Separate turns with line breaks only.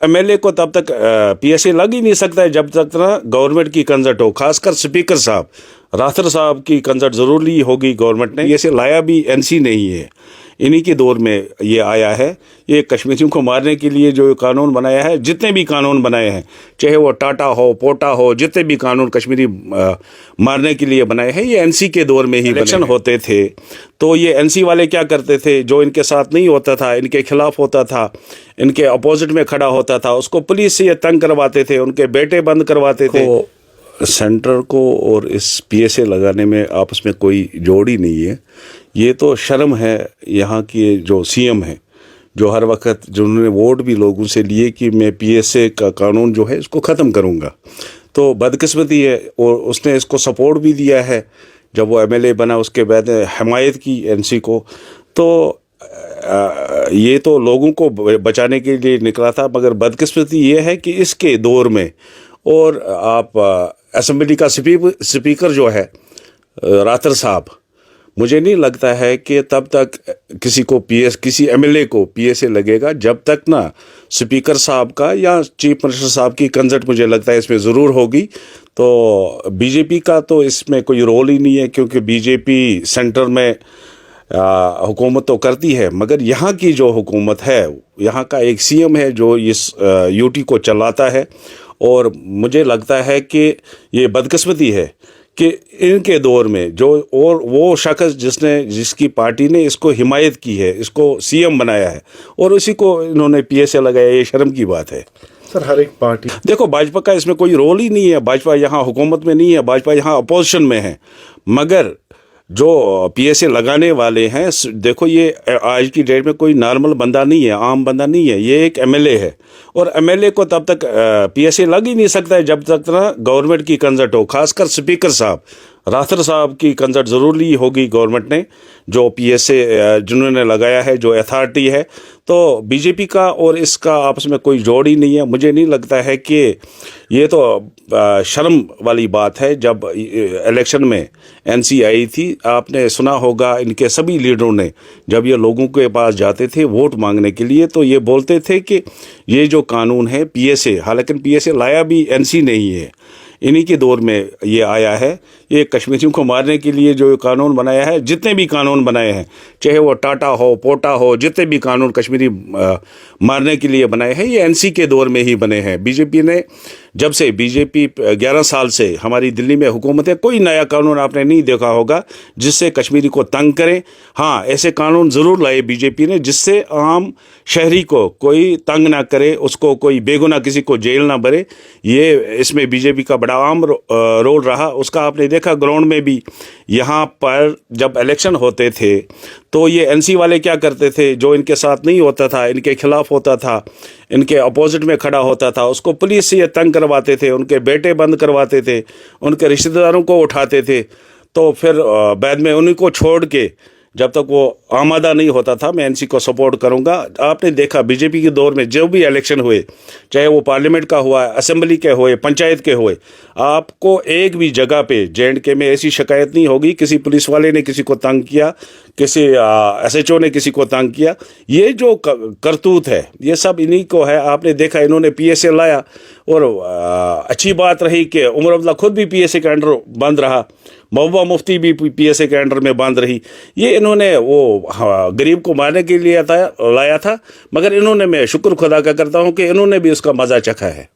MLA को तब तक पीएसए लग ही नहीं सकता है जब तक ना गवर्नमेंट की कंसर्ट हो, खासकर स्पीकर साहब राथर साहब की कंसर्ट ज़रूर ली होगी गवर्नमेंट ने। पीएसए लाया भी एनसी नहीं है, इन्हीं के दौर में ये आया है। ये कश्मीरियों को मारने के लिए जो कानून बनाया है, जितने भी कानून बनाए हैं, चाहे वो टाटा हो, पोटा हो, जितने भी कानून कश्मीरी मारने के लिए बनाए हैं, ये एनसी के दौर में ही इलेक्शन होते थे। तो ये एनसी वाले क्या करते थे, जो इनके साथ नहीं होता था, इनके खिलाफ होता था, इनके अपोजिट में खड़ा होता था, उसको पुलिस से ये तंग करवाते थे, उनके बेटे बंद करवाते थे। सेंटर को और इस पीएसए लगाने में आपस में कोई जोड़ ही नहीं है। ये तो शर्म है यहाँ की जो सीएम है, जो हर वक्त जिन्होंने वोट भी लोगों से लिए कि मैं पीएसए का कानून जो है इसको ख़त्म करूँगा, तो बदकिस्मती है। और उसने इसको सपोर्ट भी दिया है, जब वो एमएलए बना उसके बाद हमायत की एनसी को। तो ये तो लोगों को बचाने के लिए निकला था, मगर बदकिस्मती ये है कि इसके दौर में और आप असेंबली का स्पीकर जो है राथर साहब, मुझे नहीं लगता है कि तब तक किसी एमएलए को पीएसए लगेगा जब तक ना स्पीकर साहब का या चीफ मिनिस्टर साहब की कंसर्ट मुझे लगता है इसमें ज़रूर होगी। तो बीजेपी का तो इसमें कोई रोल ही नहीं है, क्योंकि बीजेपी सेंटर में हुकूमत तो करती है, मगर यहाँ की जो हुकूमत है, यहाँ का एक सीएम है जो इस यूटी को चलाता है। और मुझे लगता है कि ये बदकिस्मती है कि इनके दौर में जो और वो शख्स जिसकी पार्टी ने इसको हिमायत की है, इसको सीएम बनाया है, और उसी को इन्होंने पीएसए लगाया, ये शर्म की बात है।
सर, हर एक पार्टी
देखो, भाजपा का इसमें कोई रोल ही नहीं है। भाजपा यहाँ हुकूमत में नहीं है, भाजपा यहाँ अपोजिशन में है। मगर जो पीएसए लगाने वाले हैं, देखो ये आज की डेट में कोई नॉर्मल बंदा नहीं है, आम बंदा नहीं है, ये एक एमएलए है। और एमएलए को तब तक पीएसए लग ही नहीं सकता है जब तक ना गवर्नमेंट की कंसर्ट हो, खासकर स्पीकर साहब राथर साहब की कंसर्ट ज़रूर ली होगी गवर्नमेंट ने, जो पीएसए जिन्होंने लगाया है, जो अथॉरिटी है। तो बीजेपी का और इसका आपस में कोई जोड़ ही नहीं है। मुझे नहीं लगता है कि ये तो शर्म वाली बात है। जब इलेक्शन में एनसी आई थी, आपने सुना होगा इनके सभी लीडरों ने जब ये लोगों के पास जाते थे वोट मांगने के लिए, तो ये बोलते थे कि ये जो कानून है पीएसए, हालांकि पीएसए लाया भी एनसी नहीं है, इन्हीं के दौर में ये आया है। ये कश्मीरियों को मारने के लिए जो कानून बनाया है, जितने भी कानून बनाए हैं, चाहे वो टाटा हो, पोटा हो, जितने भी कानून कश्मीरी मारने के लिए बनाए हैं, ये एनसी के दौर में ही बने हैं। बीजेपी ने, जब से बीजेपी 11 साल से हमारी दिल्ली में हुकूमत है, कोई नया कानून आपने नहीं देखा होगा जिससे कश्मीरी को तंग करें। हाँ, ऐसे कानून ज़रूर लाए बीजेपी ने जिससे आम शहरी को कोई तंग ना करे, उसको कोई बेगुनाह किसी को जेल ना भरे। ये इसमें बीजेपी का बड़ा आम रोल रहा। उसका आपने देखा ग्राउंड में भी, यहाँ पर जब इलेक्शन होते थे तो ये एनसी वाले क्या करते थे, जो इनके साथ नहीं होता था, इनके खिलाफ होता था, इनके अपोजिट में खड़ा होता था, उसको पुलिस से ये तंग करवाते थे, उनके बेटे बंद करवाते थे, उनके रिश्तेदारों को उठाते थे। तो फिर बाद में उन्हीं को छोड़ के जब तक वो आमादा नहीं होता था मैं एनसी को सपोर्ट करूंगा। आपने देखा बीजेपी के दौर में जो भी इलेक्शन हुए, चाहे वो पार्लियामेंट का हुआ, असेंबली के हुए, पंचायत के हुए, आपको एक भी जगह पे जे.एंड.के में ऐसी शिकायत नहीं होगी किसी पुलिस वाले ने किसी को तंग किया, किसी एसएचओ ने किसी को तंग किया। ये जो करतूत है, ये सब इन्हीं को है। आपने देखा इन्होंने पीएसए लाया, और अच्छी बात रही कि उमर अब्दुल्ला खुद भी पीएसए के अंडर बंद रहा, महबूबा मुफ्ती भी पीएसए के अंडर में बंद रही। ये इन्होंने वो गरीब को मारने के लिए लाया था, मगर इन्होंने, मैं शुक्र खुदा का करता हूँ कि इन्होंने भी उसका मज़ा चखा है।